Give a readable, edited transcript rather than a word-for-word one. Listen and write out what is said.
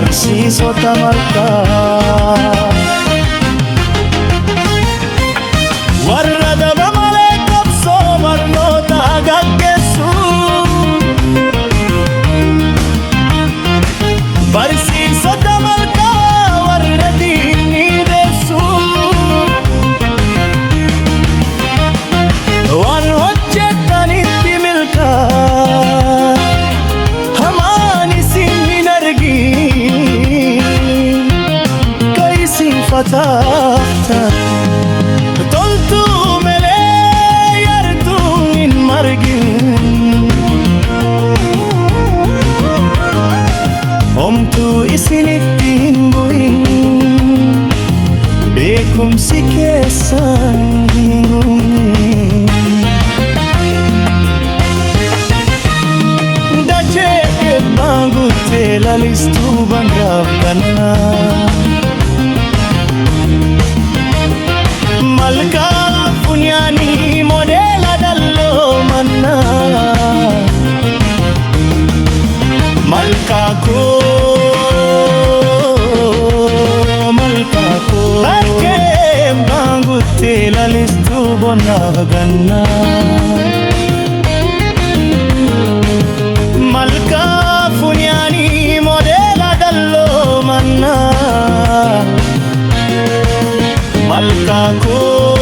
barsiisota malkaa warra daba malee qabsoo barnoota gaggeessu barsiisota malkaa warra diinni deessu waan hojjetanitti milkaa hamaan isin hin argin ka isin fataaftan toltuu malee yartuun hin margin homtuu isinitti hin bu'in beekumsi keessan hin gumin dachee eebbaan guuttee lalistuu bangaaf kanaa malkaa funyaanii modeela dalloo mannaa malkaa koo bakkee baanguttee lalistuu bonnaaf gannaa malkaa funyaanii modeela dalloo mannaa malkaa koo